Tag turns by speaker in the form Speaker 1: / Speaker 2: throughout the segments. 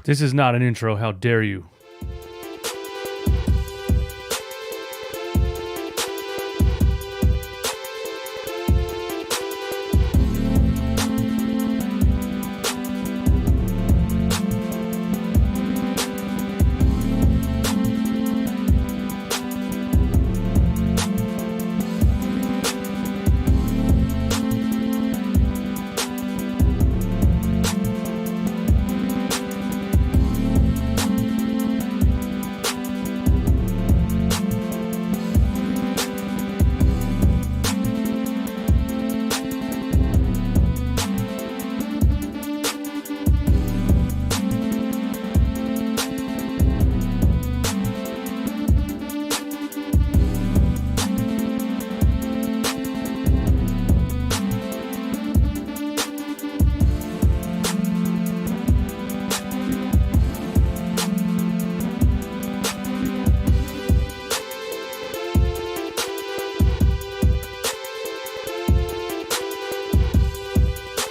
Speaker 1: This is not an intro. How dare you?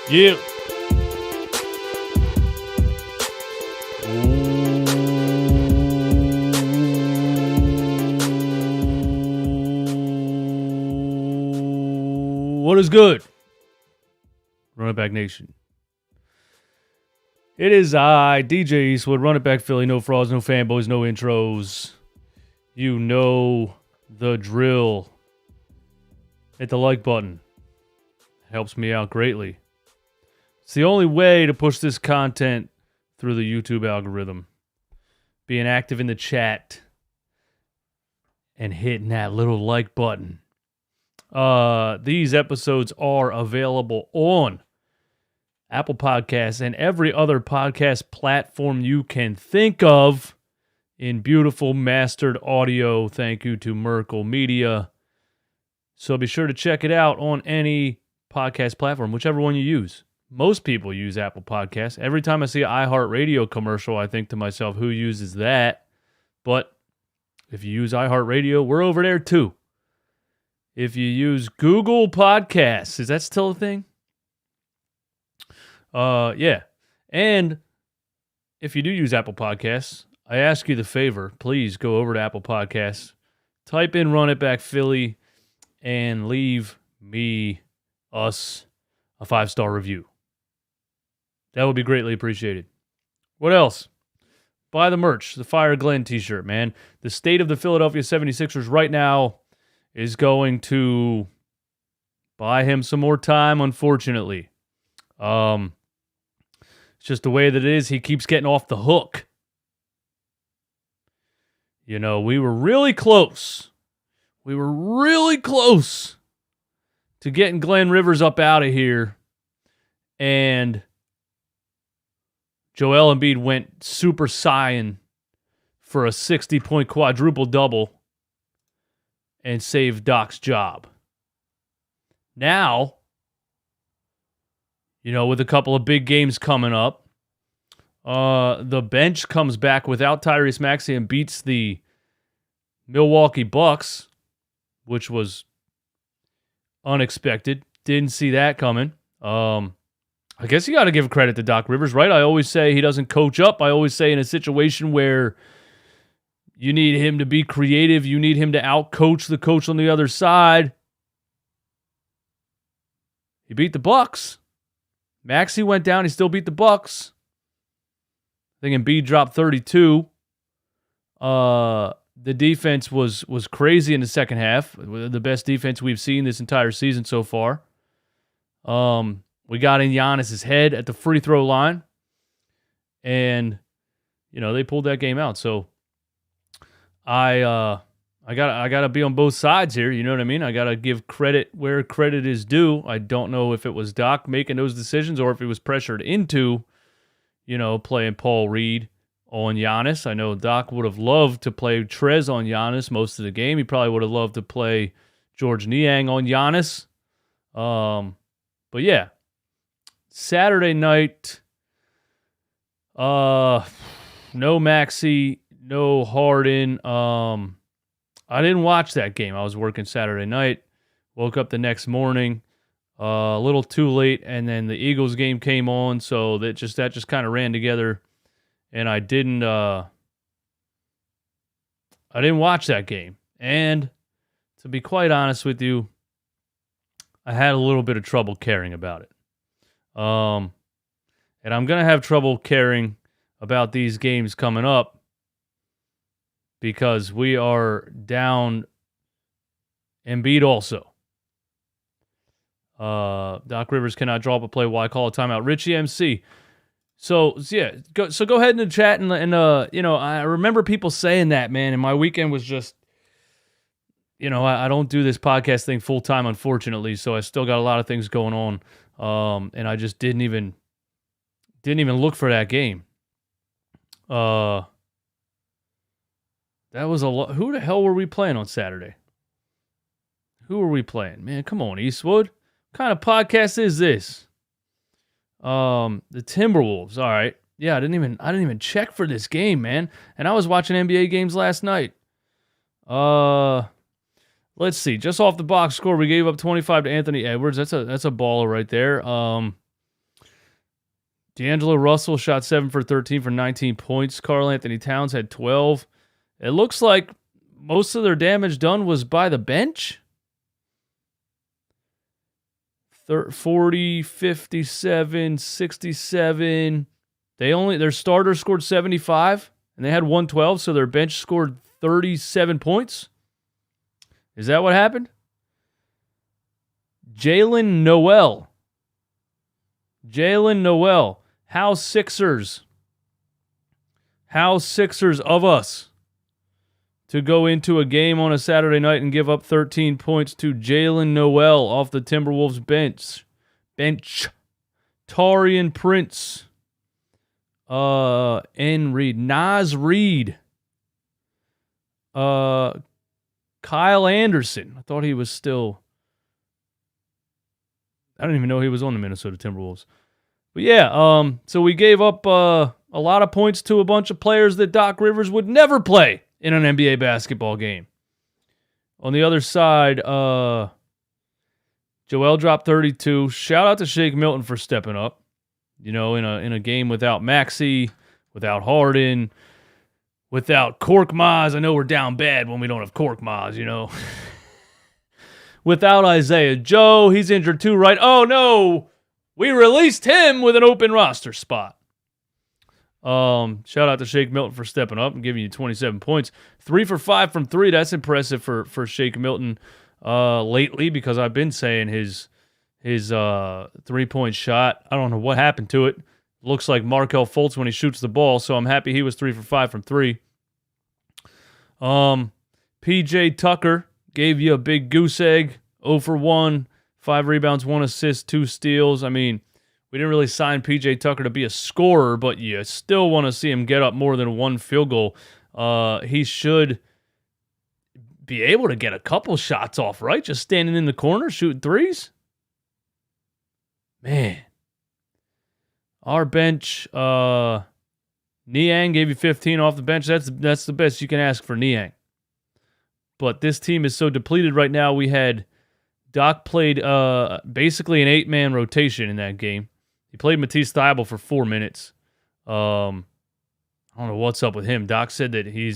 Speaker 1: Yeah. What is good? Run It Back Nation. It is I, DJ Eastwood, Run It Back Philly. No frauds, no fanboys, no intros. You know the drill. Hit the like button. Helps me out greatly. It's the only way to push this content through the YouTube algorithm. Being active in the chat and hitting that little like button. These episodes are available on Apple Podcasts and every other podcast platform you can think of in beautiful mastered audio. Thank you to Merkle Media. So be sure to check it out on any podcast platform, whichever one you use. Most people use Apple Podcasts. Every time I see an iHeartRadio commercial, I think to myself, who uses that? But if you use iHeartRadio, we're over there too. If you use Google Podcasts, is that still a thing? Yeah. And if you do use Apple Podcasts, I ask you the favor, please go over to Apple Podcasts, type in Run It Back Philly, and leave us a 5-star review. That would be greatly appreciated. What else? Buy the merch, the Fire Glenn t-shirt, man. The state of the Philadelphia 76ers right now is going to buy him some more time, unfortunately. It's just the way that it is. He keeps getting off the hook. You know, we were really close. To getting Glenn Rivers up out of here. And Joel Embiid went Super Saiyan for a 60-point quadruple-double and saved Doc's job. Now, you know, with a couple of big games coming up, the bench comes back without Tyrese Maxey and beats the Milwaukee Bucks, which was unexpected. Didn't see that coming. I guess you got to give credit to Doc Rivers, right? I always say he doesn't coach up. I always say in a situation where you need him to be creative, you need him to out-coach the coach on the other side. He beat the Bucks. Maxey went down. He still beat the Bucks. I think Embiid dropped 32. The defense was crazy in the second half. The best defense we've seen this entire season so far. We got in Giannis's head at the free throw line, and you know they pulled that game out. So I gotta be on both sides here. You know what I mean? I gotta give credit where credit is due. I don't know if it was Doc making those decisions or if he was pressured into, you know, playing Paul Reed on Giannis. I know Doc would have loved to play Trez on Giannis most of the game. He probably would have loved to play George Niang on Giannis. But yeah, Saturday night, no Maxey, no Harden. I didn't watch that game. I was working Saturday night. Woke up the next morning, a little too late, and then the Eagles game came on, so that just kind of ran together and I didn't watch that game. And to be quite honest with you, I had a little bit of trouble caring about it. And I'm going to have trouble caring about these games coming up because we are down Embiid also. Doc Rivers cannot draw up a play. Why call a timeout? Richie MC. So go ahead in the chat and I remember people saying that, man, and my weekend was just, I don't do this podcast thing full time, unfortunately, so I still got a lot of things going on, and I just didn't even look for that game. That was a lot. Who the hell were we playing on Saturday? Who were we playing? Man, come on, Eastwood. What kind of podcast is this? The Timberwolves. All right. Yeah, I didn't even check for this game, man. And I was watching NBA games last night. Let's see. Just off the box score, we gave up 25 to Anthony Edwards. That's a baller right there. D'Angelo Russell shot 7 for 13 for 19 points. Karl Anthony Towns had 12. It looks like most of their damage done was by the bench. 40, 57, 67. Their starter scored 75, and they had 112, so their bench scored 37 points. Is that what happened? Jalen Noel. How Sixers of us to go into a game on a Saturday night and give up 13 points to Jalen Noel off the Timberwolves bench. Taurean Prince. N. Reed. Nas Reed. Kyle Anderson. I thought he was still... I don't even know he was on the Minnesota Timberwolves. But yeah, so we gave up a lot of points to a bunch of players that Doc Rivers would never play in an NBA basketball game. On the other side, Joel dropped 32. Shout out to Shake Milton for stepping up. In a game without Maxey, without Harden, without Korkmaz. I know we're down bad when we don't have Korkmaz, Without Isaiah Joe, he's injured too, right? Oh no, we released him with an open roster spot. Shout out to Shake Milton for stepping up and giving you 27 points. 3 for 5 from 3. That's impressive for Shake Milton lately, because I've been saying his 3-point shot, I don't know what happened to it. Looks like Markelle Fultz when he shoots the ball, so I'm happy he was 3 for 5 from 3. PJ Tucker gave you a big goose egg, 0 for 1, 5 rebounds, 1 assist, 2 steals. I mean, we didn't really sign PJ Tucker to be a scorer, but you still want to see him get up more than 1 field goal. He should be able to get a couple shots off, right? Just standing in the corner, shooting threes. Man. Our bench, Niang gave you 15 off the bench. That's the best you can ask for Niang. But this team is so depleted right now. We had Doc played basically an 8-man rotation in that game. He played Matisse Thybulle for 4 minutes. I don't know what's up with him. Doc said that he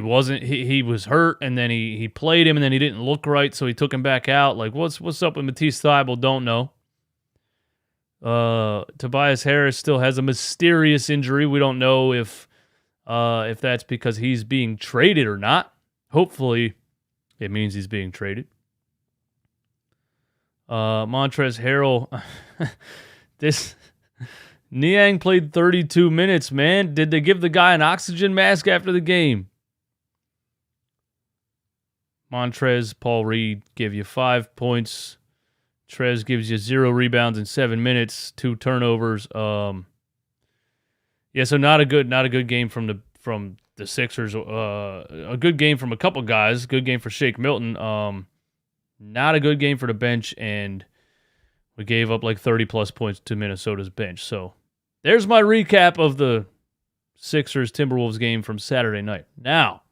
Speaker 1: was hurt, and then he played him, and then he didn't look right, so he took him back out. Like, what's up with Matisse Thybulle? Don't know. Tobias Harris still has a mysterious injury. We don't know if that's because he's being traded or not. Hopefully, it means he's being traded. Montrezl Harrell. Niang played 32 minutes, man. Did they give the guy an oxygen mask after the game? Montrez, Paul Reed give you 5 points. Trez gives you 0 rebounds in 7 minutes, 2 turnovers. So not a good game from the Sixers. A good game from a couple guys. Good game for Shake Milton. Not a good game for the bench, and we gave up like 30-plus points to Minnesota's bench. So there's my recap of the Sixers-Timberwolves game from Saturday night. Now,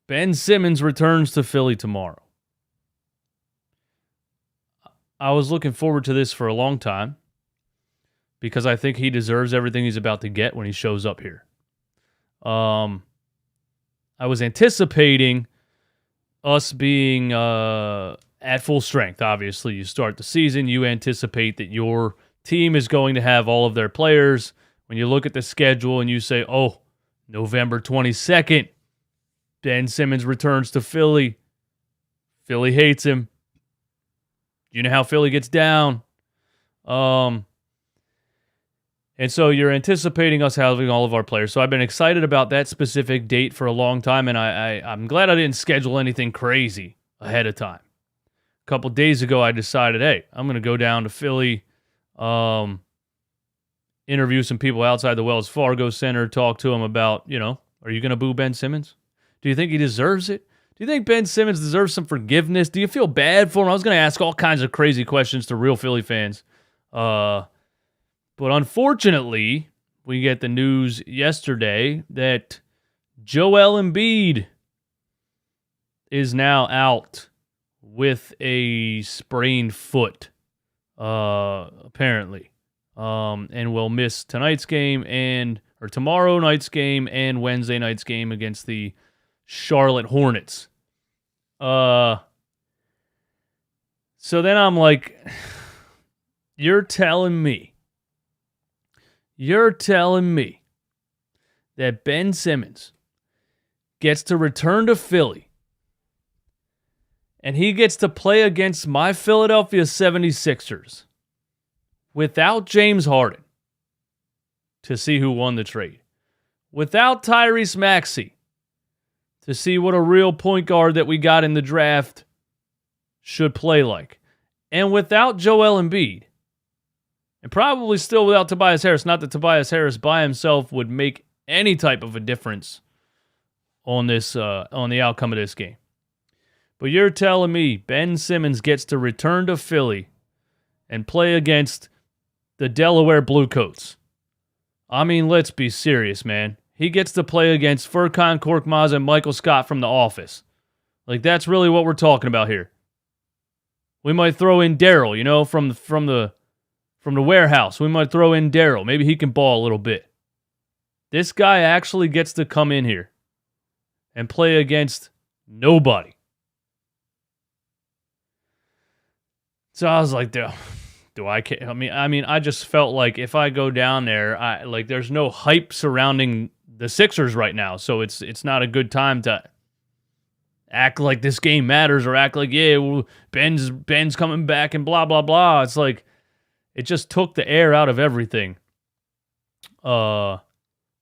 Speaker 1: Ben Simmons returns to Philly tomorrow. I was looking forward to this for a long time. because I think he deserves everything he's about to get when he shows up here. I was anticipating us being at full strength. Obviously, you start the season, you anticipate that your team is going to have all of their players. When you look at the schedule and you say, oh, November 22nd, Ben Simmons returns to Philly. Philly hates him. You know how Philly gets down. And so you're anticipating us having all of our players. So I've been excited about that specific date for a long time, and I'm glad I didn't schedule anything crazy ahead of time. A couple days ago, I decided, hey, I'm going to go down to Philly, interview some people outside the Wells Fargo Center, talk to them about, are you going to boo Ben Simmons? Do you think he deserves it? Do you think Ben Simmons deserves some forgiveness? Do you feel bad for him? I was going to ask all kinds of crazy questions to real Philly fans. But unfortunately, we get the news yesterday that Joel Embiid is now out with a sprained foot, apparently, and will miss tonight's game or tomorrow night's game and Wednesday night's game against the Charlotte Hornets. So then I'm like, you're telling me that Ben Simmons gets to return to Philly and he gets to play against my Philadelphia 76ers without James Harden to see who won the trade, without Tyrese Maxey to see what a real point guard that we got in the draft should play like, and without Joel Embiid, and probably still without Tobias Harris. Not that Tobias Harris by himself would make any type of a difference on this on the outcome of this game. But you're telling me Ben Simmons gets to return to Philly and play against the Delaware Bluecoats. I mean, let's be serious, man. He gets to play against Furkan Korkmaz and Michael Scott from The Office. Like, that's really what we're talking about here. We might throw in Daryl, from the warehouse. We might throw in Daryl. Maybe he can ball a little bit. This guy actually gets to come in here and play against nobody. So I was like, do I care? I mean, I just felt like if I go down there, there's no hype surrounding the Sixers right now, so it's not a good time to act like this game matters or act like, Ben's coming back and blah blah blah. It's like it just took the air out of everything. When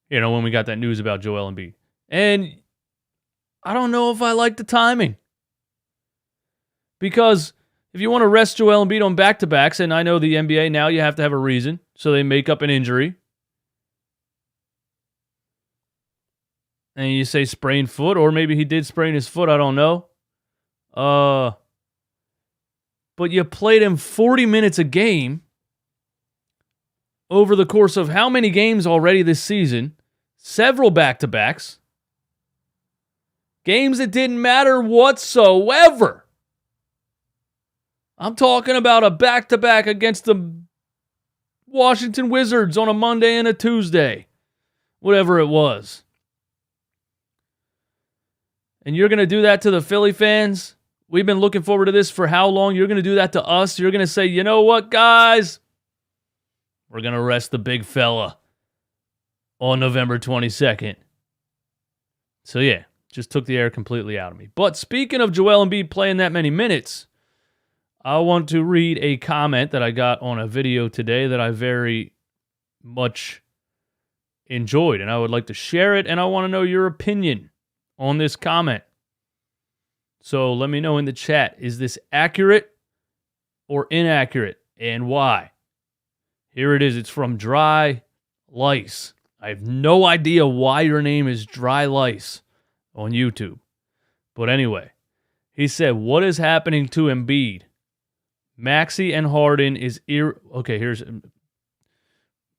Speaker 1: we got that news about Joel Embiid, and I don't know if I like the timing, because if you want to rest Joel Embiid on back-to-backs, and I know the NBA now you have to have a reason, so they make up an injury. And you say sprained foot, or maybe he did sprain his foot, I don't know. But you played him 40 minutes a game over the course of how many games already this season? Several back-to-backs. Games that didn't matter whatsoever. I'm talking about a back-to-back against the Washington Wizards on a Monday and a Tuesday. Whatever it was. And you're going to do that to the Philly fans? We've been looking forward to this for how long? You're going to do that to us? You're going to say, you know what, guys? We're going to rest the big fella on November 22nd. So, yeah, just took the air completely out of me. But speaking of Joel Embiid playing that many minutes, I want to read a comment that I got on a video today that I very much enjoyed, and I would like to share it, and I want to know your opinion on this comment. So let me know in the chat, is this accurate or inaccurate, and why? Here it is. It's from Dry Lice. I have no idea why your name is Dry Lice on YouTube. But anyway, he said, what is happening to Embiid? Maxey and Harden is... Okay, here's...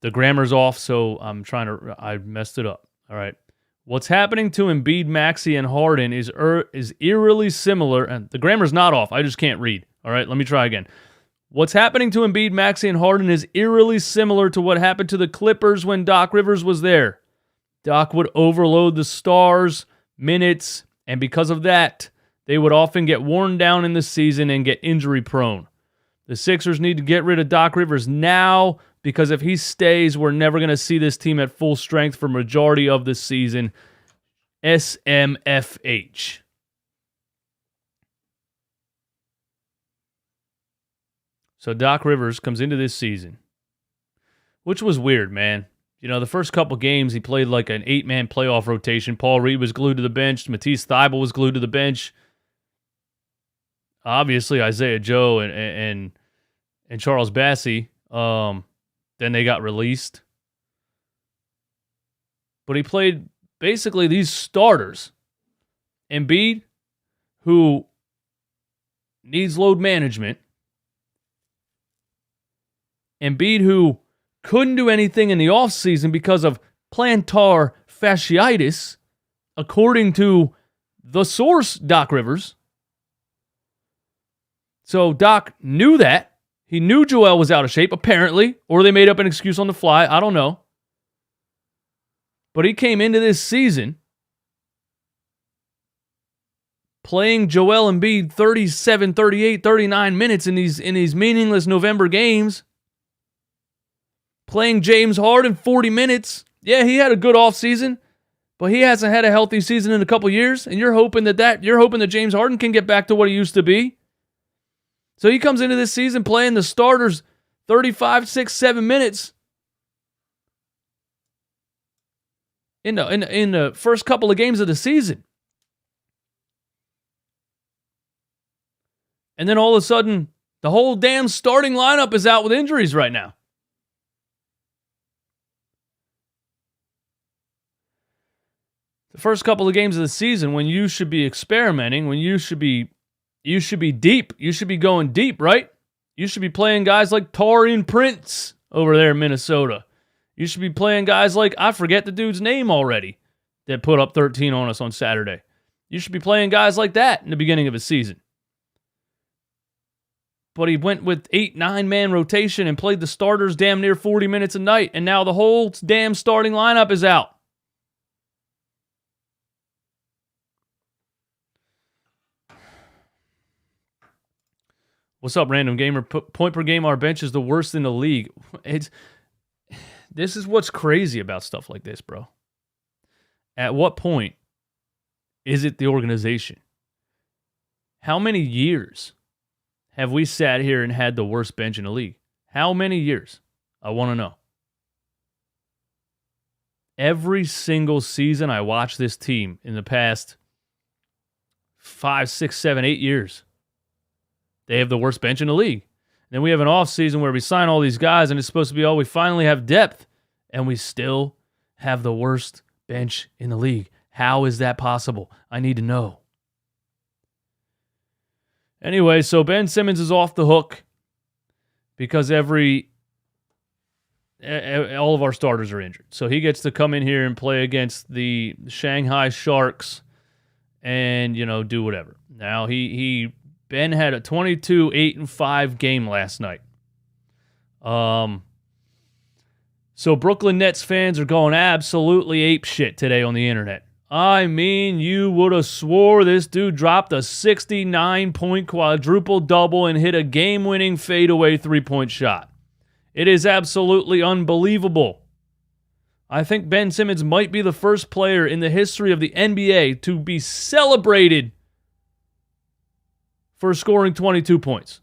Speaker 1: The grammar's off, so I messed it up. All right. What's happening to Embiid, Maxey, and Harden is eerily similar... And the grammar's not off. I just can't read. All right, let me try again. What's happening to Embiid, Maxey, and Harden is eerily similar to what happened to the Clippers when Doc Rivers was there. Doc would overload the stars, minutes, and because of that, they would often get worn down in the season and get injury prone. The Sixers need to get rid of Doc Rivers now because if he stays, we're never going to see this team at full strength for majority of the season. SMFH. So Doc Rivers comes into this season, which was weird, man. You know, the first couple games, he played like an 8-man playoff rotation. Paul Reed was glued to the bench. Matisse Thybulle was glued to the bench. Obviously, Isaiah Joe and Charles Bassey, then they got released. But he played basically these starters. Embiid, who needs load management. Embiid, who couldn't do anything in the offseason because of plantar fasciitis, according to the source, Doc Rivers. So Doc knew that. He knew Joel was out of shape, apparently, or they made up an excuse on the fly. I don't know. But he came into this season playing Joel Embiid 37, 38, 39 minutes in these meaningless November games. Playing James Harden 40 minutes. Yeah, he had a good offseason, but he hasn't had a healthy season in a couple years, and you're hoping that James Harden can get back to what he used to be. So he comes into this season playing the starters 35, 6, 7 minutes in the first couple of games of the season. And then all of a sudden, the whole damn starting lineup is out with injuries right now. The first couple of games of the season when you should be experimenting, when you should be deep. You should be going deep, right? You should be playing guys like Taurean Prince over there in Minnesota. You should be playing guys like, I forget the dude's name already, that put up 13 on us on Saturday. You should be playing guys like that in the beginning of his season. But he went with 8, 9-man rotation and played the starters damn near 40 minutes a night, and now the whole damn starting lineup is out. What's up, Random Gamer? Point per game, our bench is the worst in the league. This is what's crazy about stuff like this, bro. At what point is it the organization? How many years have we sat here and had the worst bench in the league? How many years? I want to know. Every single season I watch this team in the past 5, 6, 7, 8 years. They have the worst bench in the league. Then we have an offseason where we sign all these guys, and it's supposed to be, we finally have depth, and we still have the worst bench in the league. How is that possible? I need to know. Anyway, so Ben Simmons is off the hook because all of our starters are injured. So he gets to come in here and play against the Shanghai Sharks and, do whatever. Now, Ben had a 22, 8-5 game last night. So Brooklyn Nets fans are going absolutely apeshit today on the internet. I mean, you would have swore this dude dropped a 69-point quadruple-double and hit a game-winning fadeaway three-point shot. It is absolutely unbelievable. I think Ben Simmons might be the first player in the history of the NBA to be celebrated for scoring 22 points.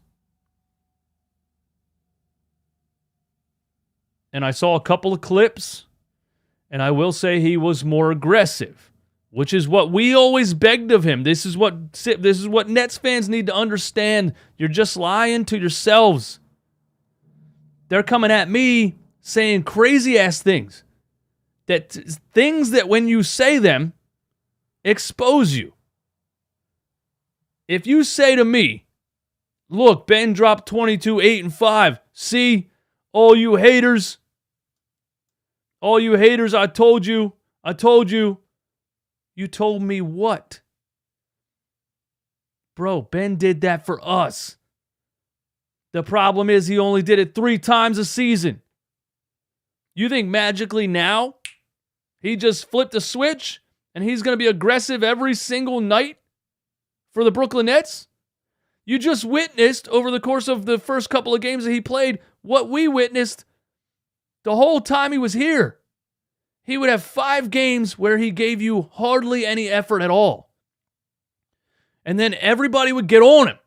Speaker 1: And I saw a couple of clips, and I will say he was more aggressive, which is what we always begged of him. This is what Nets fans need to understand. You're just lying to yourselves. They're coming at me saying crazy-ass things. Things that when you say them, expose you. If you say to me, look, Ben dropped 22, 8-5. See, all you haters, I told you. You told me what? Bro, Ben did that for us. The problem is he only did it 3 times a season. You think magically now he just flipped a switch and he's going to be aggressive every single night for the Brooklyn Nets? You just witnessed over the course of the first couple of games that he played what we witnessed the whole time he was here. He would have 5 games where he gave you hardly any effort at all. And then everybody would get on him.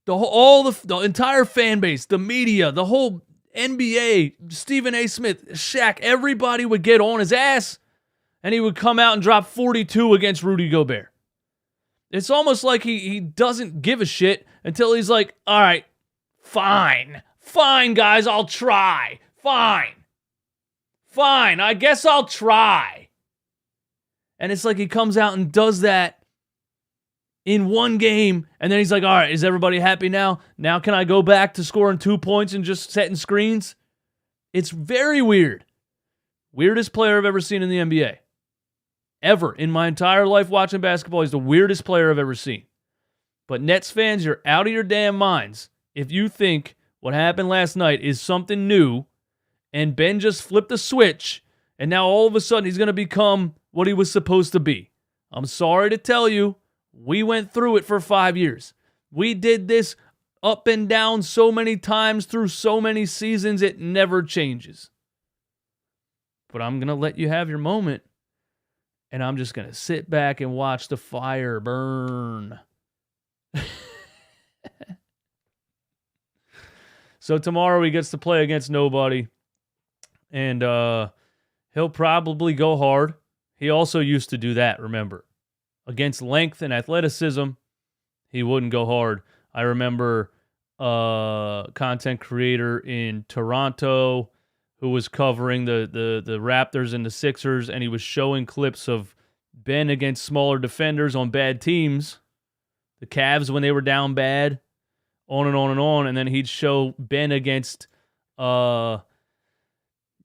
Speaker 1: The entire fan base, the media, the whole NBA, Stephen A. Smith, Shaq, everybody would get on his ass, and he would come out and drop 42 against Rudy Gobert. It's almost like he doesn't give a shit until he's like, all right, fine, guys, I'll try. Fine, I guess I'll try. And it's like he comes out and does that in one game, and then he's like, all right, is everybody happy now? Now can I go back to scoring 2 points and just setting screens? It's very weird. Weirdest player I've ever seen in the NBA. Ever. In my entire life watching basketball, he's the weirdest player I've ever seen. But Nets fans, you're out of your damn minds if you think what happened last night is something new and Ben just flipped a switch and now all of a sudden he's going to become what he was supposed to be. I'm sorry to tell you, we went through it for 5 years. We did this up and down so many times through so many seasons, it never changes. But I'm going to let you have your moment, and I'm just going to sit back and watch the fire burn. So tomorrow he gets to play against nobody, and he'll probably go hard. He also used to do that, remember. Against length and athleticism, he wouldn't go hard. I remember a content creator in Toronto who was covering the Raptors and the Sixers, and he was showing clips of Ben against smaller defenders on bad teams, the Cavs when they were down bad, on and on and on, and then he'd show Ben against Pascal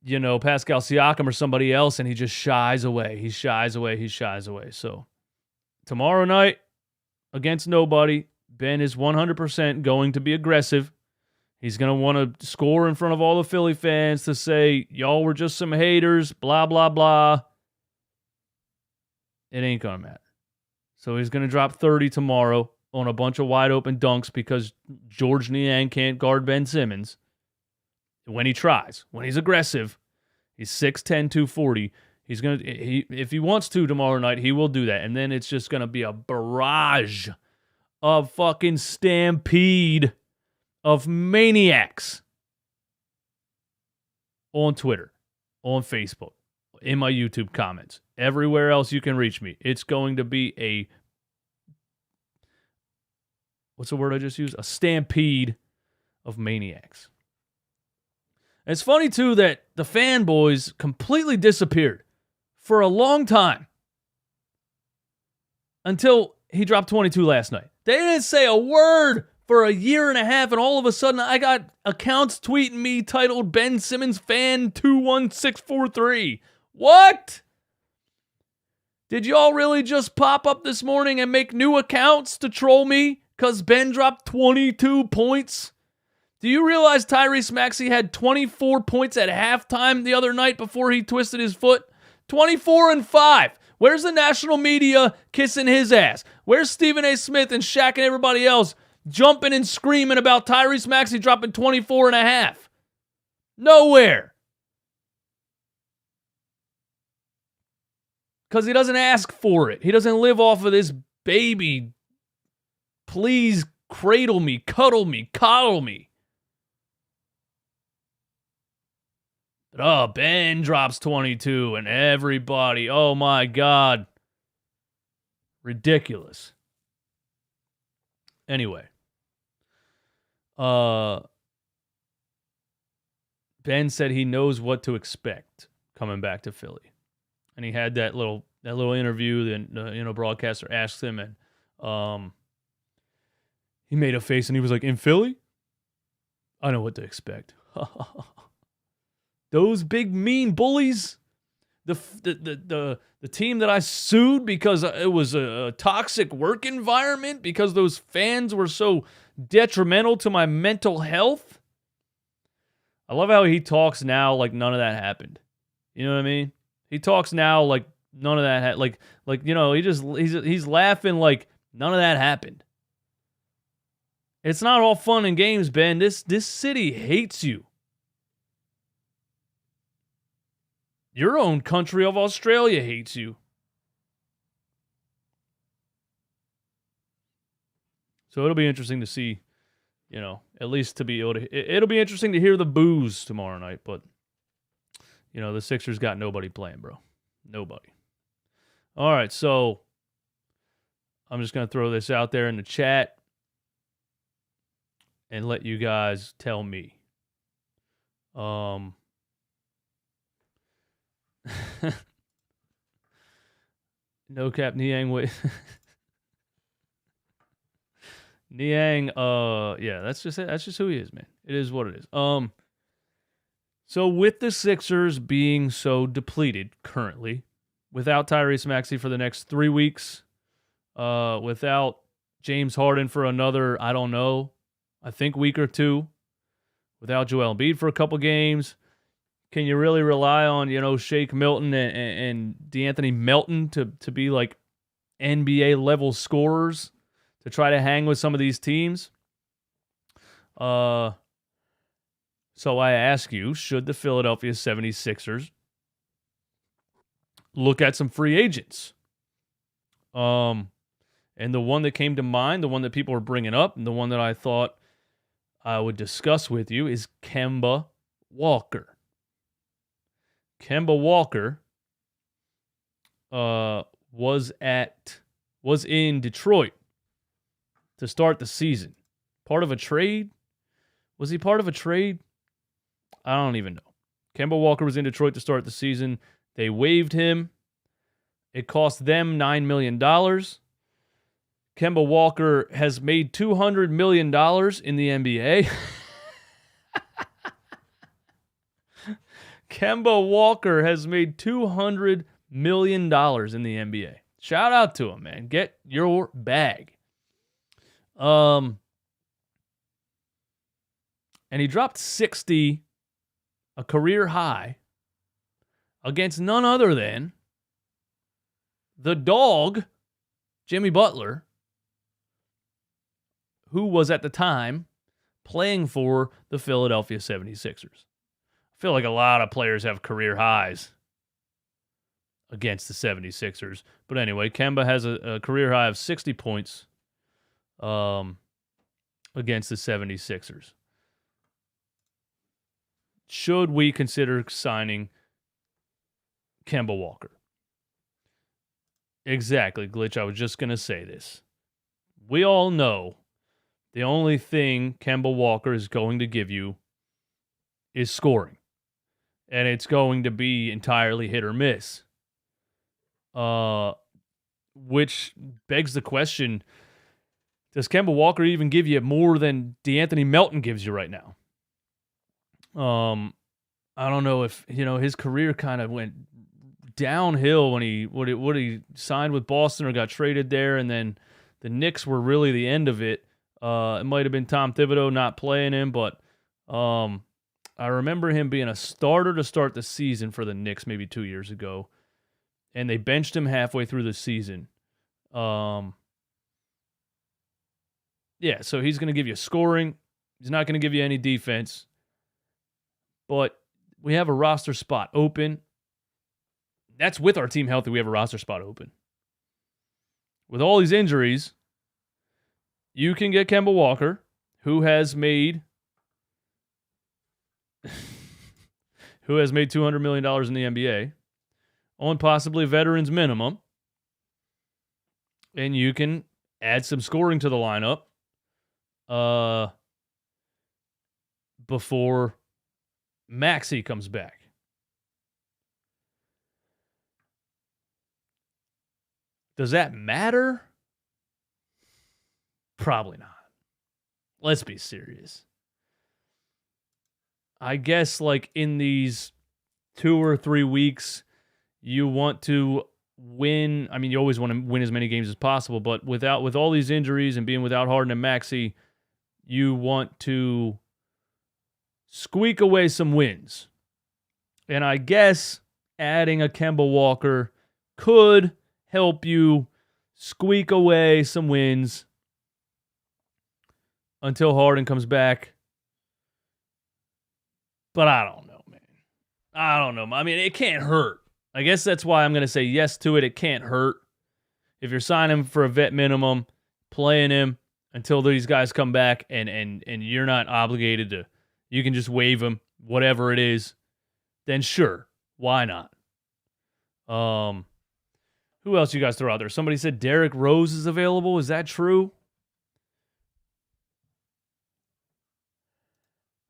Speaker 1: Siakam or somebody else, and he just shies away. He shies away. So tomorrow night, against nobody, Ben is 100% going to be aggressive. He's going to want to score in front of all the Philly fans to say, y'all were just some haters, blah, blah, blah. It ain't going to matter. So he's going to drop 30 tomorrow on a bunch of wide open dunks because George Niang can't guard Ben Simmons. When he tries, when he's aggressive, he's 6'10", 240. He's going to, if he wants to tomorrow night, he will do that. And then it's just going to be a barrage of fucking stampede of maniacs on Twitter, on Facebook, in my YouTube comments, everywhere else you can reach me. It's going to be what's the word I just used? A stampede of maniacs. And it's funny, too, that the fanboys completely disappeared for a long time until he dropped 22 last night. They didn't say a word for a year and a half, and all of a sudden I got accounts tweeting me titled Ben Simmons Fan 21643. What? Did y'all really just pop up this morning and make new accounts to troll me because Ben dropped 22 points? Do you realize Tyrese Maxey had 24 points at halftime the other night before he twisted his foot? 24-5. Where's the national media kissing his ass? Where's Stephen A. Smith and Shaq and everybody else jumping and screaming about Tyrese Maxey dropping 24.5? Nowhere. Because he doesn't ask for it. He doesn't live off of this baby. Please cradle me, cuddle me, coddle me. But, Ben drops 22 and everybody, oh my God. Ridiculous. Anyway. Ben said he knows what to expect coming back to Philly. And he had that little interview, the broadcaster asked him, and he made a face and he was like, in Philly? I know what to expect. Those big mean bullies, the team that I sued because it was a toxic work environment, because those fans were so detrimental to my mental health. I love how he talks now like none of that happened. You know what I mean? He talks now like none of that he's laughing like none of that happened. It's not all fun and games, Ben. This city hates you. Your own country of Australia hates you. So it'll be interesting to see, at least to be able to. It'll be interesting to hear the boos tomorrow night, but, the Sixers got nobody playing, bro. Nobody. All right, so I'm just going to throw this out there in the chat and let you guys tell me. No cap Niang wait. Niang, yeah, that's just it. That's just who he is, man. It is what it is. So with the Sixers being so depleted currently, without Tyrese Maxey for the next 3 weeks, without James Harden for another, I think week or two, without Joel Embiid for a couple games, can you really rely on, Shake Milton and DeAnthony Melton to be like NBA level scorers to try to hang with some of these teams? So I ask you, should the Philadelphia 76ers look at some free agents? And the one that came to mind, the one that people were bringing up, and the one that I thought I would discuss with you is Kemba Walker. Kemba Walker was in Detroit to start the season. Part of a trade? Was he part of a trade? I don't even know. Kemba Walker was in Detroit to start the season. They waived him. It cost them $9 million. Kemba Walker has made $200 million in the NBA. Kemba Walker has made $200 million in the NBA. Shout out to him, man. Get your bag. And he dropped 60, a career high, against none other than the dog, Jimmy Butler, who was at the time playing for the Philadelphia 76ers. I feel like a lot of players have career highs against the 76ers. But anyway, Kemba has a career high of 60 points against the 76ers. Should we consider signing Kemba Walker? Exactly, Glitch. I was just going to say this. We all know the only thing Kemba Walker is going to give you is scoring. And it's going to be entirely hit or miss. Which begs the question, does Kemba Walker even give you more than DeAnthony Melton gives you right now? I don't know if, his career kind of went downhill when he signed with Boston or got traded there, and then the Knicks were really the end of it. It might have been Tom Thibodeau not playing him, but I remember him being a starter to start the season for the Knicks maybe 2 years ago, and they benched him halfway through the season. Yeah, so he's going to give you scoring. He's not going to give you any defense. But we have a roster spot open. That's with our team healthy. We have a roster spot open. With all these injuries, you can get Kemba Walker, who has made $200 million in the NBA on possibly veterans minimum. And you can add some scoring to the lineup before Maxey comes back. Does that matter? Probably not. Let's be serious. I guess like in these 2 or 3 weeks, you want to win. I mean, you always want to win as many games as possible, but with all these injuries and being without Harden and Maxey, you want to squeak away some wins. And I guess adding a Kemba Walker could help you squeak away some wins until Harden comes back. But I don't know, man. I don't know. I mean, it can't hurt. I guess that's why I'm going to say yes to it. It can't hurt. If you're signing him for a vet minimum, playing him until these guys come back and you're not obligated to, you can just waive him, whatever it is, then sure, why not? Who else you guys throw out there? Somebody said Derrick Rose is available. Is that true?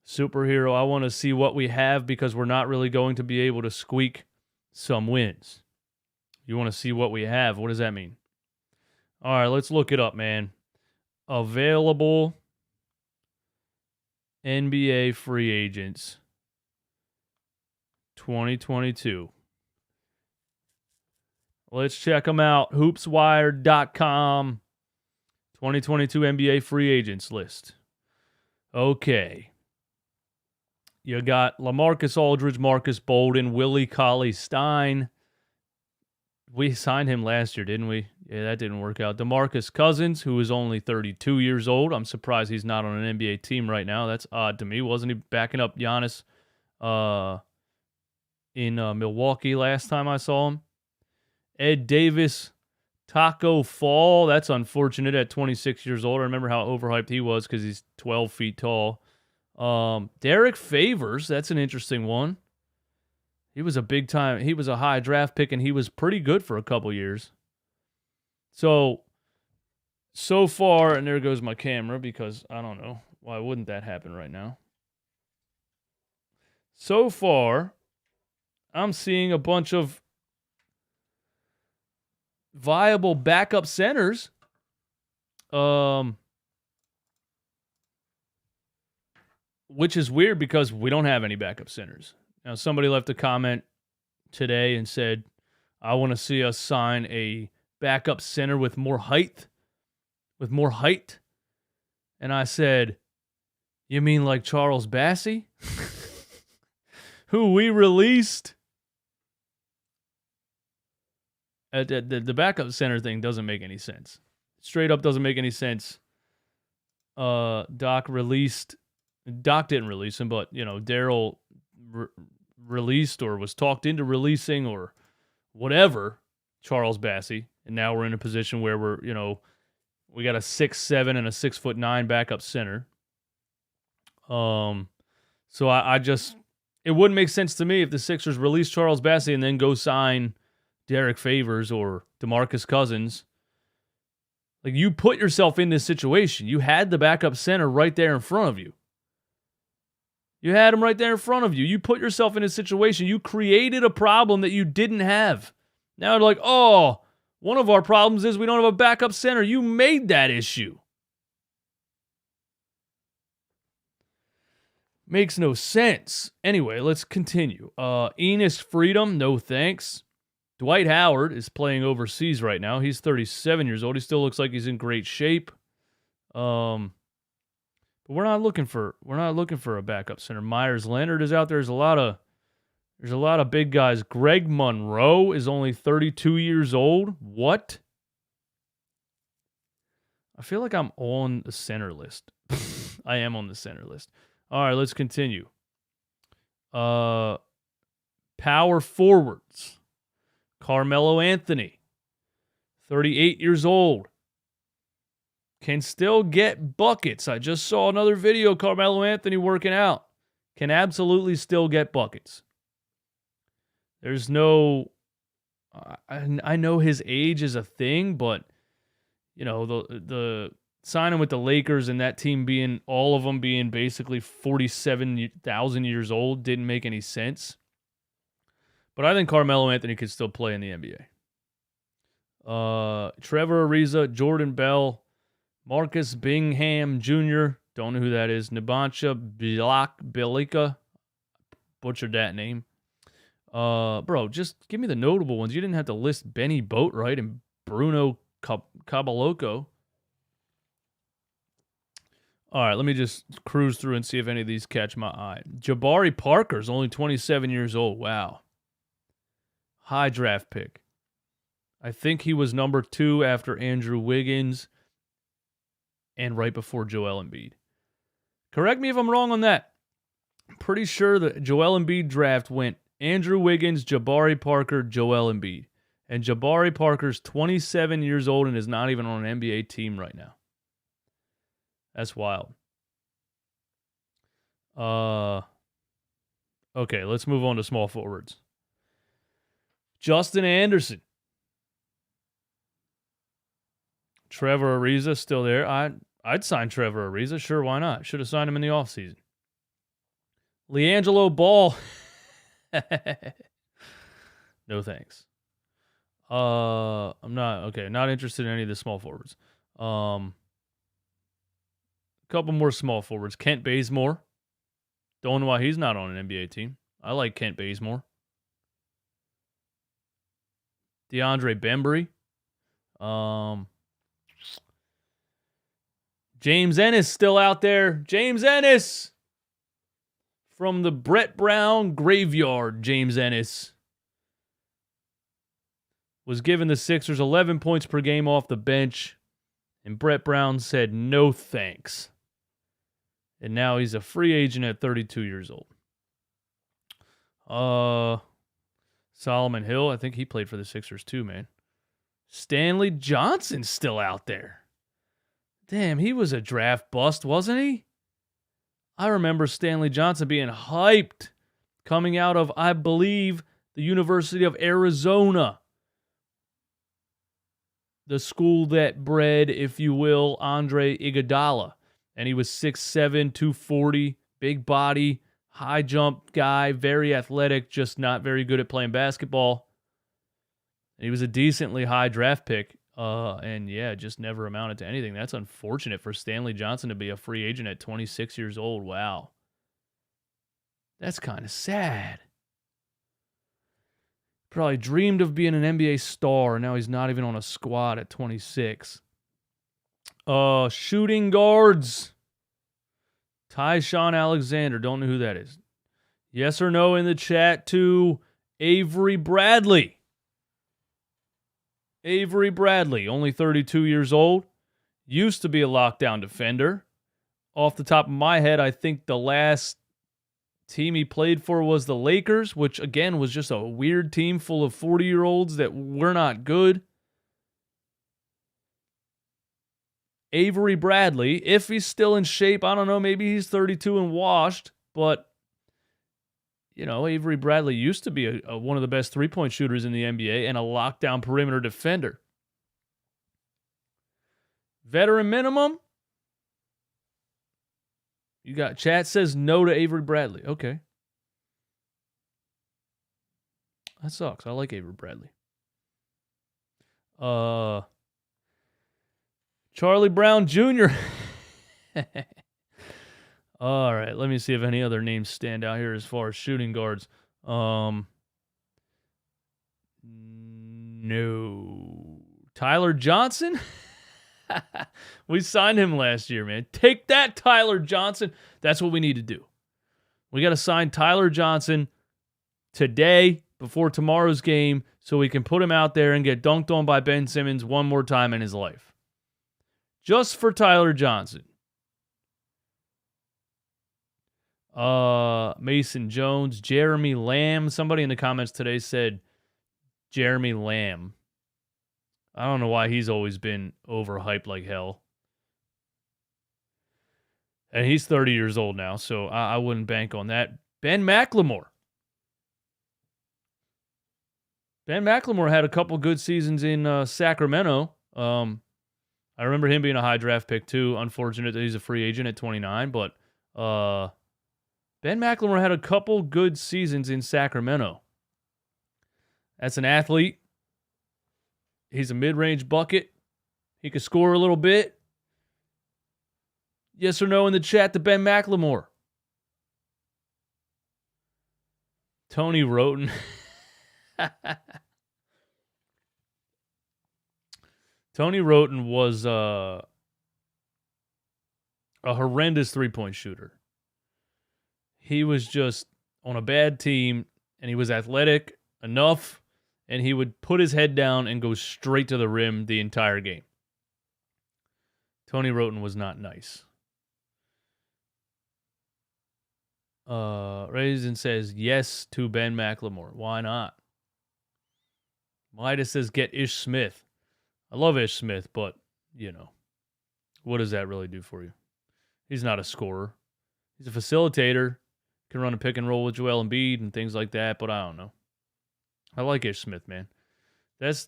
Speaker 1: Superhero, I want to see what we have because we're not really going to be able to squeak some wins. You want to see what we have. What does that mean? All right, let's look it up, man. Available NBA free agents 2022. Let's check them out. Hoopswire.com 2022 NBA free agents list. Okay. You got LaMarcus Aldridge, Marcus Bolden, Willie Cauley-Stein. We signed him last year, didn't we? Yeah, that didn't work out. DeMarcus Cousins, who is only 32 years old. I'm surprised he's not on an NBA team right now. That's odd to me. Wasn't he backing up Giannis in Milwaukee last time I saw him? Ed Davis, Taco Fall. That's unfortunate at 26 years old. I remember how overhyped he was because he's 12 feet tall. Derek Favors, that's an interesting one. He was a high draft pick, and he was pretty good for a couple years. So far, and there goes my camera because I don't know. Why wouldn't that happen right now? So far, I'm seeing a bunch of viable backup centers. Which is weird because we don't have any backup centers. Now, somebody left a comment today and said, I want to see us sign a backup center with more height. And I said, you mean like Charles Bassey? Who we released? The backup center thing doesn't make any sense. Straight up doesn't make any sense. Doc didn't release him, but, Daryl released or was talked into releasing or whatever Charles Bassey. And now we're in a position where we got a 6'7" and a 6'9" backup center. So I just, it wouldn't make sense to me if the Sixers release Charles Bassey and then go sign Derek Favors or DeMarcus Cousins. Like, you put yourself in this situation. You had the backup center right there in front of you. You had him right there in front of you. You put yourself in a situation. You created a problem that you didn't have. Now they're like, oh, one of our problems is we don't have a backup center. You made that issue. Makes no sense. Anyway, let's continue. Enos Freedom, no thanks. Dwight Howard is playing overseas right now. He's 37 years old. He still looks like he's in great shape. But we're not looking for a backup center. Myers Leonard is out there. There's a lot of big guys. Greg Monroe is only 32 years old. What? I feel like I'm on the center list. I am on the center list. All right, let's continue. Power forwards. Carmelo Anthony, 38 years old. Can still get buckets. I just saw another video of Carmelo Anthony working out. Can absolutely still get buckets. There's no... I know his age is a thing, but, the signing with the Lakers and that team being, all of them being basically 47,000 years old didn't make any sense. But I think Carmelo Anthony could still play in the NBA. Trevor Ariza, Jordan Bell, Marcus Bingham Jr., don't know who that is, Nabancha Bjelica, butchered that name. Bro, just give me the notable ones. You didn't have to list Benny Boatwright and Bruno Caballocco. All right, let me just cruise through and see if any of these catch my eye. Jabari Parker's only 27 years old. Wow. High draft pick. I think he was number 2 after Andrew Wiggins and right before Joel Embiid. Correct me if I'm wrong on that. I'm pretty sure the Joel Embiid draft went Andrew Wiggins, Jabari Parker, Joel Embiid. And Jabari Parker's 27 years old and is not even on an NBA team right now. That's wild. Okay, let's move on to small forwards. Justin Anderson. Trevor Ariza still there. I'd sign Trevor Ariza. Sure, why not? Should have signed him in the offseason. LiAngelo Ball. No thanks. I'm not interested in any of the small forwards. A couple more small forwards. Kent Bazemore. Don't know why he's not on an NBA team. I like Kent Bazemore. DeAndre Bembry. James Ennis still out there. James Ennis. From the Brett Brown graveyard, James Ennis was giving the Sixers 11 points per game off the bench, and Brett Brown said no thanks. And now he's a free agent at 32 years old. Solomon Hill, I think he played for the Sixers too, man. Stanley Johnson's still out there. Damn, he was a draft bust, wasn't he? I remember Stanley Johnson being hyped coming out of, I believe, the University of Arizona. The school that bred, if you will, Andre Iguodala. And he was 6'7", 240, big body, high jump guy, very athletic, just not very good at playing basketball. And he was a decently high draft pick. And yeah, just never amounted to anything. That's unfortunate for Stanley Johnson to be a free agent at 26 years old. Wow. That's kind of sad. Probably dreamed of being an NBA star, and now he's not even on a squad at 26. Shooting guards. Tyshawn Alexander. Don't know who that is. Yes or no in the chat to Avery Bradley. Avery Bradley, only 32 years old. Used to be a lockdown defender. Off the top of my head, I think the last team he played for was the Lakers, which, again, was just a weird team full of 40-year-olds that were not good. Avery Bradley, if he's still in shape, I don't know, maybe he's 32 and washed, but, you know, Avery Bradley used to be one of the best three-point shooters in the NBA and a lockdown perimeter defender. Veteran minimum? You got chat says no to Avery Bradley. Okay. That sucks. I like Avery Bradley. Charlie Brown Jr. All right, let me see if any other names stand out here as far as shooting guards. No. Tyler Johnson? We signed him last year, man. Take that, Tyler Johnson. That's what we need to do. We got to sign Tyler Johnson today before tomorrow's game so we can put him out there and get dunked on by Ben Simmons one more time in his life. Just for Tyler Johnson. Mason Jones, Jeremy Lamb. Somebody in the comments today said Jeremy Lamb. I don't know why he's always been overhyped like hell. And he's 30 years old now, so I wouldn't bank on that. Ben McLemore. Ben McLemore had a couple good seasons in Sacramento. I remember him being a high draft pick too. Unfortunate that he's a free agent at 29, but Ben McLemore had a couple good seasons in Sacramento. That's an athlete. He's a mid-range bucket. He could score a little bit. Yes or no in the chat to Ben McLemore. Tony Roten. Tony Roten was a horrendous three-point shooter. He was just on a bad team, and he was athletic enough, and he would put his head down and go straight to the rim the entire game. Tony Roten was not nice. Raisin says yes to Ben McLemore. Why not? Midas says get Ish Smith. I love Ish Smith, but, you know, what does that really do for you? He's not a scorer. He's a facilitator. Can run a pick and roll with Joel Embiid and things like that, but I don't know. I like Ish Smith, man. That's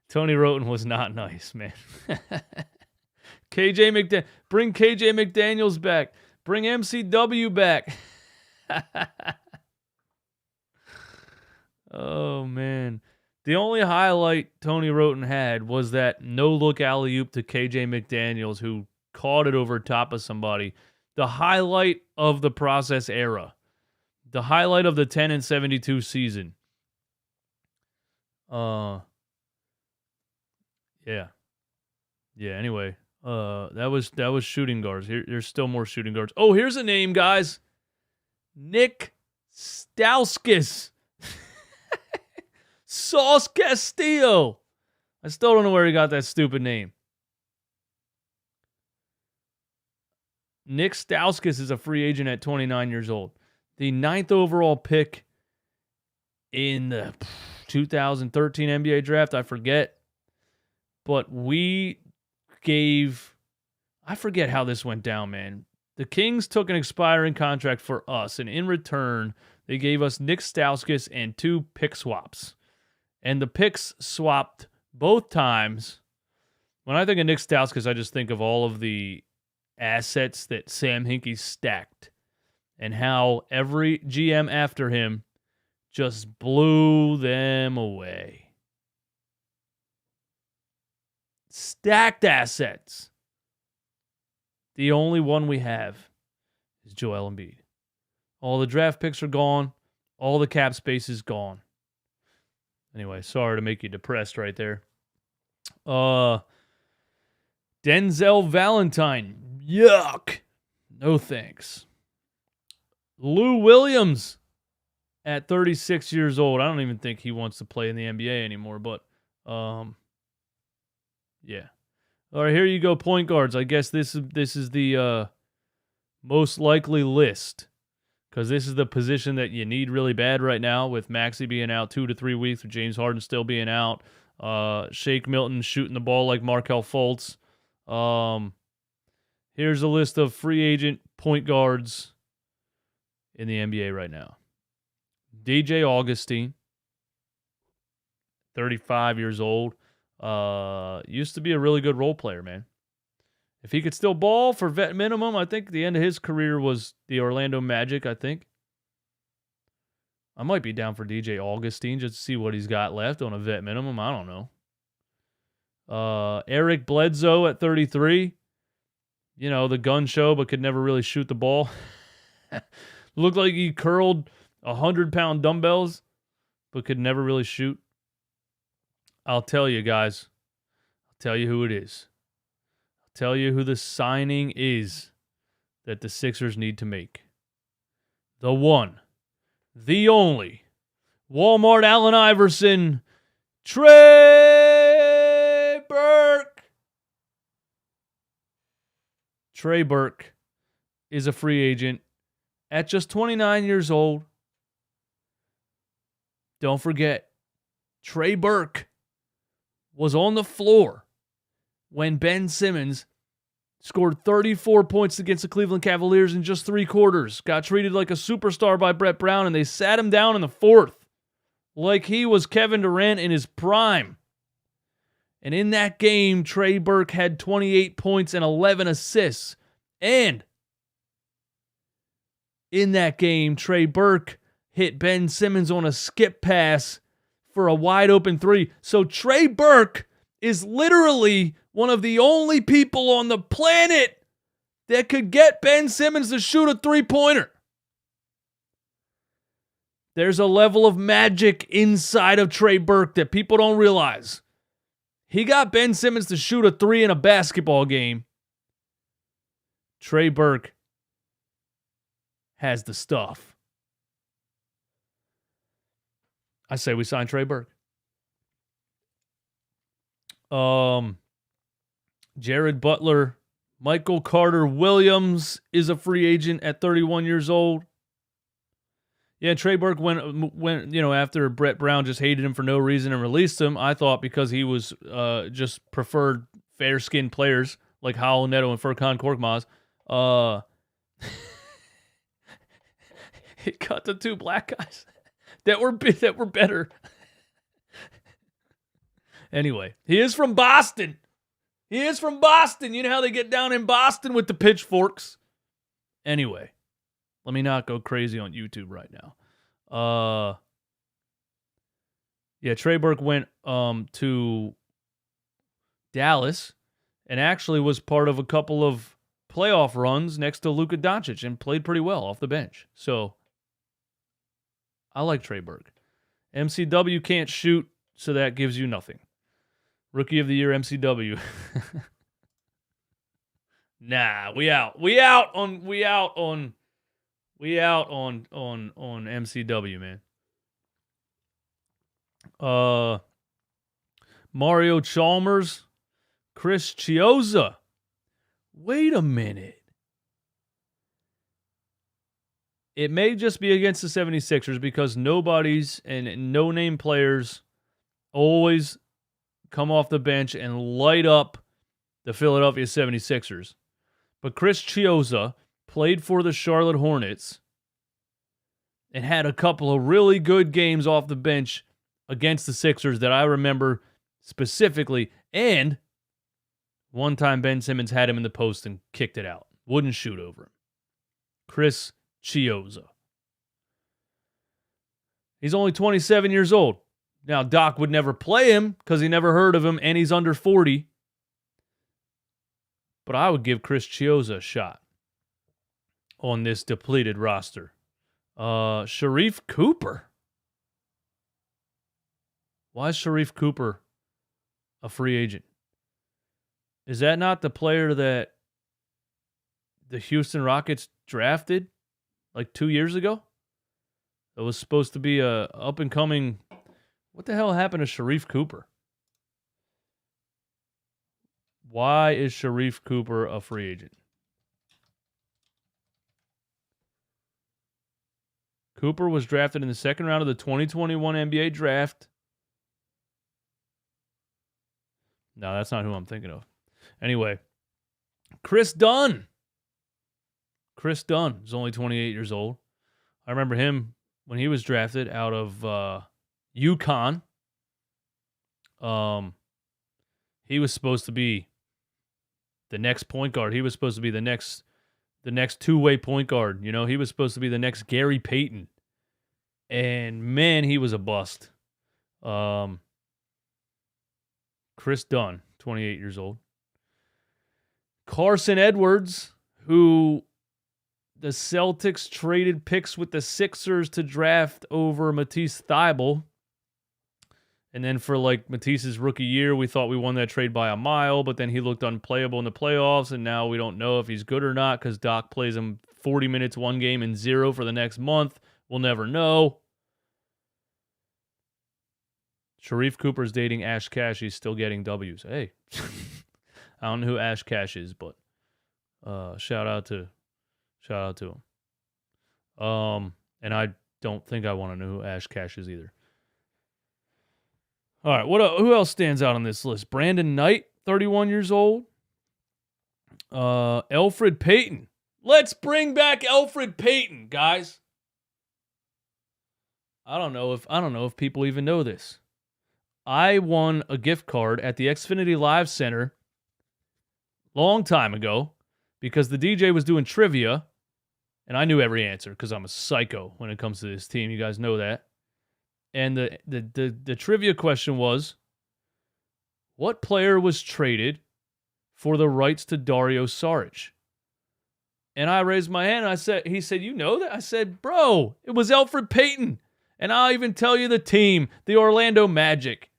Speaker 1: Tony Roten was not nice, man. Bring KJ McDaniels back. Bring MCW back. Oh, man. The only highlight Tony Roten had was that no-look alley-oop to KJ McDaniels, who caught it over top of somebody. The highlight of the process era. The highlight of the 10-72 season. Yeah. Yeah, anyway. That was shooting guards. Here's still more shooting guards. Oh, here's a name, guys. Nick Stauskas. Sauce Castillo. I still don't know where he got that stupid name. Nick Stauskas is a free agent at 29 years old. The 9th overall pick in the 2013 NBA draft, I forget. But we gave... I forget how this went down, man. The Kings took an expiring contract for us, and in return, they gave us Nick Stauskas and 2 pick swaps. And the picks swapped both times. When I think of Nick Stauskas, I just think of all of the assets that Sam Hinkie stacked and how every GM after him just blew them away. Stacked assets. The only one we have is Joel Embiid. All the draft picks are gone. All the cap space is gone. Anyway, sorry to make you depressed right there. Denzel Valentine. Yuck. No thanks. Lou Williams at 36 years old. I don't even think he wants to play in the NBA anymore, but yeah. All right, here you go, point guards. I guess this is the most likely list, because this is the position that you need really bad right now, with Maxey being out 2 to 3 weeks, with James Harden still being out, Shake Milton shooting the ball like Markelle Fultz. Here's a list of free agent point guards in the NBA right now. DJ Augustine, 35 years old. Used to be a really good role player, man. If he could still ball for vet minimum, I think the end of his career was the Orlando Magic, I think. I might be down for DJ Augustine just to see what he's got left on a vet minimum. I don't know. Eric Bledsoe at 33. You know, the gun show, but could never really shoot the ball. Looked like he curled 100-pound dumbbells, but could never really shoot. I'll tell you, guys. I'll tell you who it is. I'll tell you who the signing is that the Sixers need to make. The one, the only, Walmart Allen Iverson, Trey Burke. Trey Burke is a free agent at just 29 years old. Don't forget, Trey Burke was on the floor when Ben Simmons scored 34 points against the Cleveland Cavaliers in just 3 quarters, got treated like a superstar by Brett Brown, and they sat him down in the 4th like he was Kevin Durant in his prime. And in that game, Trey Burke had 28 points and 11 assists. And in that game, Trey Burke hit Ben Simmons on a skip pass for a wide open 3. So Trey Burke is literally one of the only people on the planet that could get Ben Simmons to shoot a 3-pointer. There's a level of magic inside of Trey Burke that people don't realize. He got Ben Simmons to shoot a 3 in a basketball game. Trey Burke has the stuff. I say we sign Trey Burke. Jared Butler, Michael Carter Williams is a free agent at 31 years old. Yeah, Trey Burke went after Brett Brown just hated him for no reason and released him. I thought because he was just preferred fair-skinned players like Howell Neto and Furkan Korkmaz. He cut the 2 black guys that were better. Anyway, he is from Boston. You know how they get down in Boston with the pitchforks. Anyway, let me not go crazy on YouTube right now. Trey Burke went to Dallas and actually was part of a couple of playoff runs next to Luka Doncic and played pretty well off the bench. So I like Trey Burke. MCW can't shoot, so that gives you nothing. Rookie of the Year MCW. Nah, we out on MCW, man. Mario Chalmers, Chris Chiozza. Wait a minute. It may just be against the 76ers because nobodies and no-name players always come off the bench and light up the Philadelphia 76ers. But Chris Chiozza played for the Charlotte Hornets and had a couple of really good games off the bench against the Sixers that I remember specifically. And one time Ben Simmons had him in the post and kicked it out. Wouldn't shoot over him. Chris Chiozza. He's only 27 years old. Now, Doc would never play him because he never heard of him, and he's under 40. But I would give Chris Chiozza a shot on this depleted roster. Sharif Cooper. Why is Sharif Cooper a free agent? Is that not the player that the Houston Rockets drafted like 2 years ago? It was supposed to be a up-and-coming... What the hell happened to Sharif Cooper? Why is Sharif Cooper a free agent? Cooper was drafted in the second round of the 2021 NBA draft. No, that's not who I'm thinking of. Anyway, Chris Dunn. Chris Dunn is only 28 years old. I remember him when he was drafted out of UConn. He was supposed to be the next point guard. He was supposed to be the next two-way point guard. You know, he was supposed to be the next Gary Payton. And man, he was a bust. Chris Dunn, 28 years old. Carson Edwards, who the Celtics traded picks with the Sixers to draft over Matisse Thybulle. And then for like Matisse's rookie year, we thought we won that trade by a mile, but then he looked unplayable in the playoffs, and now we don't know if he's good or not because Doc plays him 40 minutes one game and 0 for the next month. We'll never know. Sharif Cooper's dating Ash Cash. He's still getting W's. Hey, I don't know who Ash Cash is, but shout out to him. And I don't think I want to know who Ash Cash is either. All right, who else stands out on this list? Brandon Knight, 31 years old. Elfrid Payton. Let's bring back Elfrid Payton, guys. I don't know if people even know this. I won a gift card at the Xfinity Live Center long time ago because the DJ was doing trivia, and I knew every answer because I'm a psycho when it comes to this team. You guys know that. And the trivia question was, what player was traded for the rights to Dario Saric? And I raised my hand and he said, you know that? I said, bro, it was Elfrid Payton. And I'll even tell you the team, the Orlando Magic.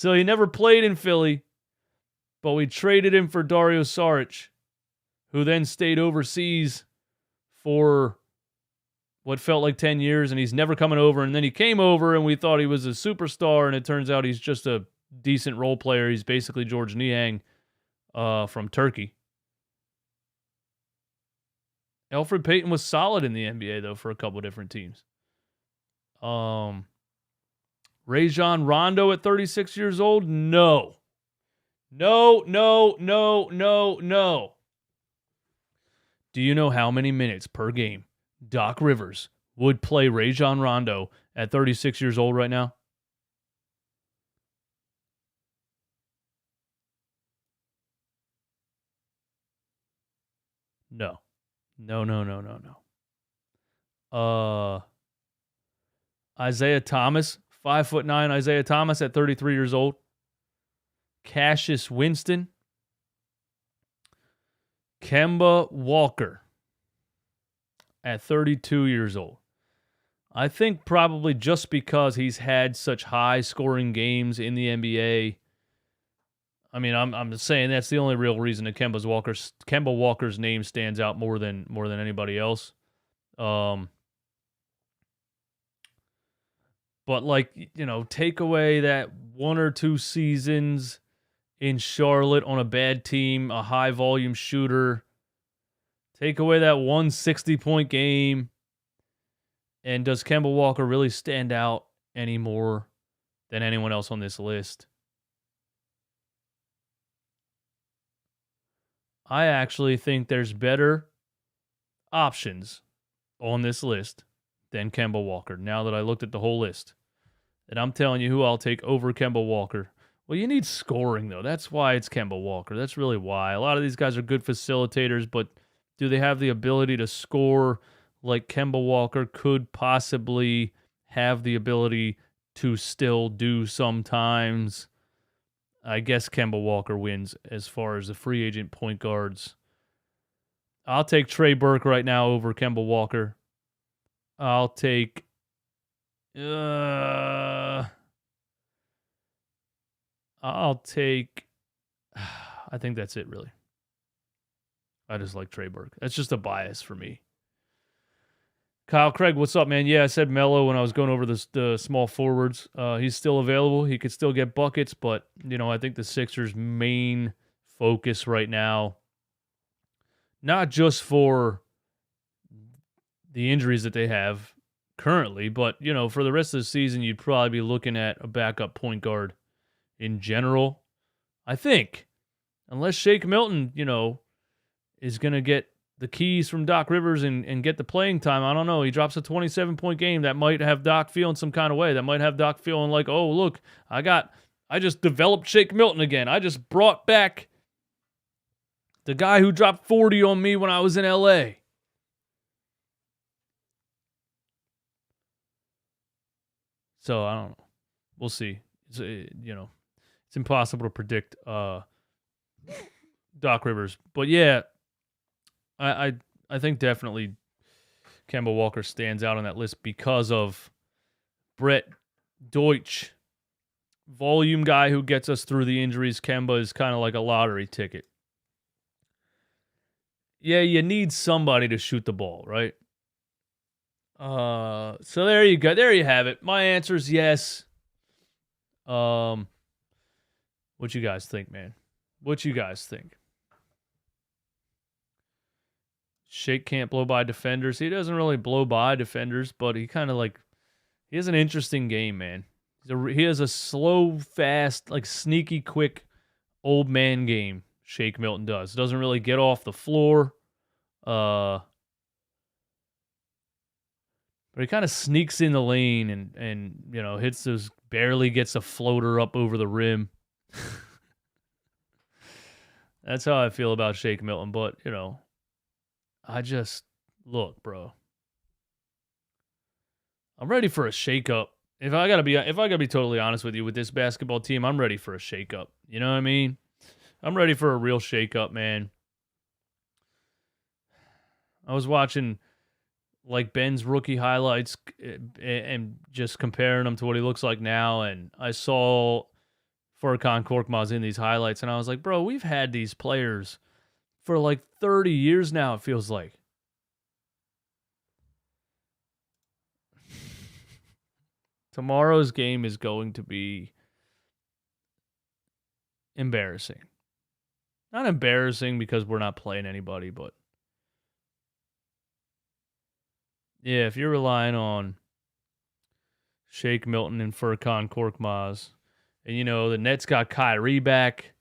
Speaker 1: So he never played in Philly, but we traded him for Dario Saric, who then stayed overseas for what felt like 10 years, and he's never coming over. And then he came over, and we thought he was a superstar, and it turns out he's just a decent role player. He's basically George Niang from Turkey. Elfrid Payton was solid in the NBA, though, for a couple of different teams. Rajon Rondo at 36 years old? No. No. Do you know how many minutes per game Doc Rivers would play Rajon Rondo at 36 years old right now? No. Isaiah Thomas, 5'9" Isaiah Thomas at 33 years old. Cassius Winston. Kemba Walker at 32 years old. I think probably just because he's had such high scoring games in the NBA. I mean, I'm saying that's the only real reason that Kemba Walker's name stands out more than anybody else. But like, you know, take away that 1 or 2 seasons in Charlotte on a bad team, a high volume shooter. Take away that 160-point game. And does Kemba Walker really stand out any more than anyone else on this list? I actually think there's better options on this list than Kemba Walker, now that I looked at the whole list. And I'm telling you who I'll take over Kemba Walker. Well, you need scoring, though. That's why it's Kemba Walker. That's really why. A lot of these guys are good facilitators, but do they have the ability to score like Kemba Walker could possibly have the ability to still do sometimes? I guess Kemba Walker wins as far as the free agent point guards. I'll take Trey Burke right now over Kemba Walker. I'll take... I think that's it, really. I just like Trey Burke. That's just a bias for me. Kyle Craig, what's up, man? Yeah, I said Melo when I was going over the small forwards. He's still available. He could still get buckets, but, you know, I think the Sixers' main focus right now, not just for the injuries that they have currently, but, you know, for the rest of the season, you'd probably be looking at a backup point guard in general. I think, unless Shake Milton, you know, is going to get the keys from Doc Rivers and get the playing time. I don't know. He drops a 27-point game. That might have Doc feeling some kind of way. That might have Doc feeling like, oh, look, I just developed Shake Milton again. I just brought back the guy who dropped 40 on me when I was in L.A. So, I don't know. We'll see. It's, you know, it's impossible to predict Doc Rivers. But, yeah, I think definitely Kemba Walker stands out on that list because of Brett Deutsch. Volume guy who gets us through the injuries. Kemba is kind of like a lottery ticket. Yeah, you need somebody to shoot the ball, right? So there you go. There you have it. My answer is yes. What you guys think, man? What you guys think? Shake can't blow by defenders. He doesn't really blow by defenders, but he kind of like, he has an interesting game, man. He has a slow, fast, like sneaky, quick, old man game. Shake Milton does. Doesn't really get off the floor. But he kind of sneaks in the lane and you know, hits those, barely gets a floater up over the rim. That's how I feel about Shake Milton. But, you know, look, bro. I'm ready for a shakeup. If I gotta be totally honest with you, with this basketball team, I'm ready for a shakeup. You know what I mean? I'm ready for a real shakeup, man. I was watching like Ben's rookie highlights and just comparing him to what he looks like now, and I saw Furkan Korkmaz in these highlights, and I was like, bro, we've had these players for like 30 years now, it feels like. Tomorrow's game is going to be embarrassing. Not embarrassing because we're not playing anybody, but yeah, if you're relying on Shake Milton and Furkan Korkmaz, and the Nets got Kyrie back,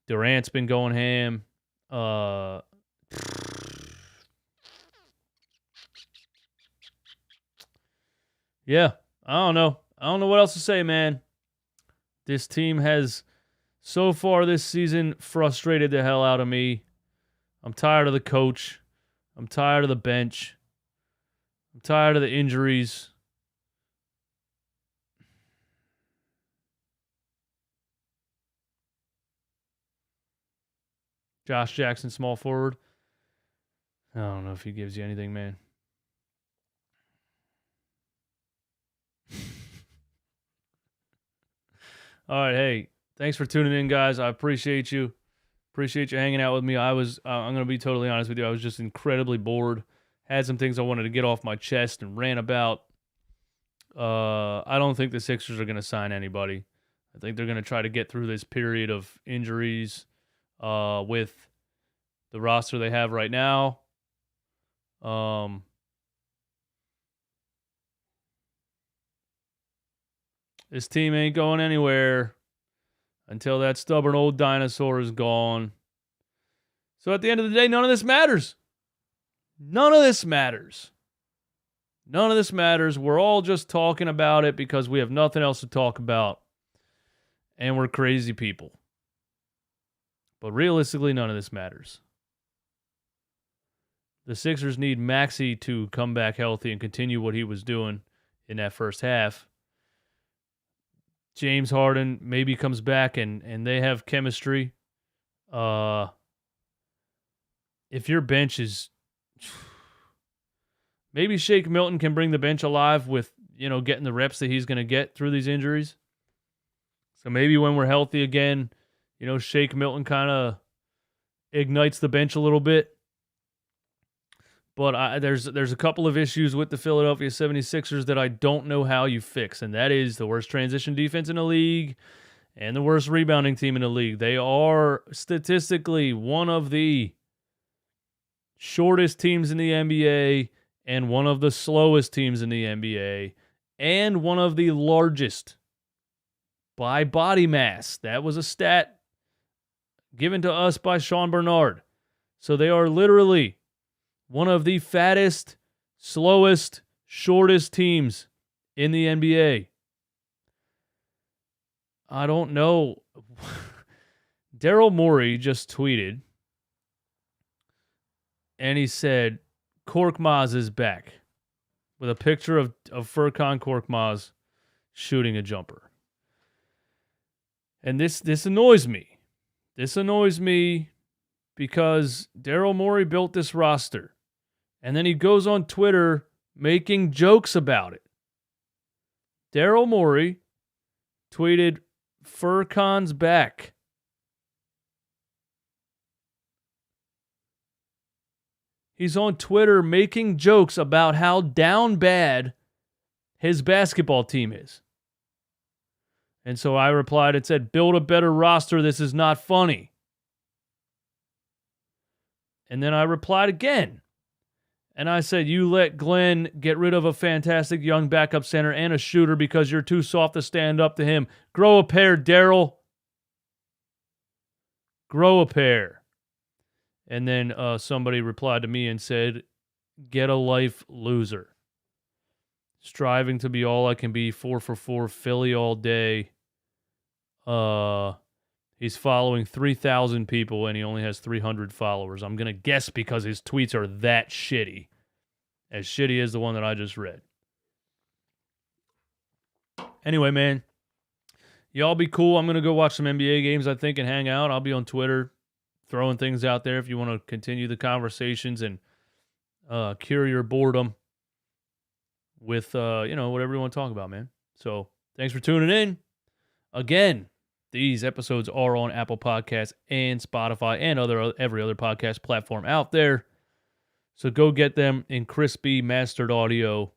Speaker 1: Durant's been going ham. Yeah, I don't know. I don't know what else to say, man. This team has, so far this season, frustrated the hell out of me. I'm tired of the coach. I'm tired of the bench. I'm tired of the injuries. Josh Jackson, small forward. I don't know if he gives you anything, man. All right, hey, thanks for tuning in, guys. I appreciate you. Appreciate you hanging out with me. I'm going to be totally honest with you. I was just incredibly bored. Had some things I wanted to get off my chest and rant about. I don't think the Sixers are going to sign anybody. I think they're going to try to get through this period of injuries with the roster they have right now. This team ain't going anywhere until that stubborn old dinosaur is gone. So at the end of the day, none of this matters. None of this matters. None of this matters. We're all just talking about it because we have nothing else to talk about. And we're crazy people. But realistically, none of this matters. The Sixers need Maxey to come back healthy and continue what he was doing in that first half. James Harden maybe comes back and they have chemistry. If your bench is... Maybe Shake Milton can bring the bench alive with, getting the reps that he's going to get through these injuries. So maybe when we're healthy again, Shake Milton kind of ignites the bench a little bit. But there's a couple of issues with the Philadelphia 76ers that I don't know how you fix, and that is the worst transition defense in the league and the worst rebounding team in the league. They are statistically one of the shortest teams in the NBA and one of the slowest teams in the NBA and one of the largest by body mass. That was a stat given to us by Sean Bernard. So they are literally one of the fattest, slowest, shortest teams in the NBA. I don't know. Daryl Morey just tweeted, and he said, Korkmaz is back, with a picture of Furkan Korkmaz shooting a jumper. And this annoys me. This annoys me because Daryl Morey built this roster. And then he goes on Twitter making jokes about it. Daryl Morey tweeted, Furkan's back. He's on Twitter making jokes about how down bad his basketball team is. And so I replied and said, build a better roster. This is not funny. And then I replied again. And I said, you let Glenn get rid of a fantastic young backup center and a shooter because you're too soft to stand up to him. Grow a pair, Daryl. Grow a pair. And then somebody replied to me and said, get a life, loser. Striving to be all I can be, 4 for 4, Philly all day. He's following 3,000 people and he only has 300 followers. I'm going to guess because his tweets are that shitty. As shitty as the one that I just read. Anyway, man. Y'all be cool. I'm going to go watch some NBA games, I think, and hang out. I'll be on Twitter throwing things out there if you want to continue the conversations and cure your boredom with, whatever you want to talk about, man. So, thanks for tuning in. Again, These episodes are on Apple Podcasts and Spotify and every other podcast platform out there. So go get them in crispy mastered audio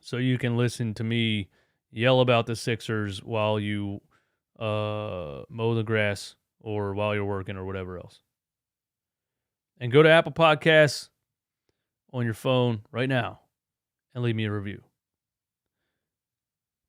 Speaker 1: so you can listen to me yell about the Sixers while you mow the grass or while you're working or whatever else. And go to Apple Podcasts on your phone right now and leave me a review.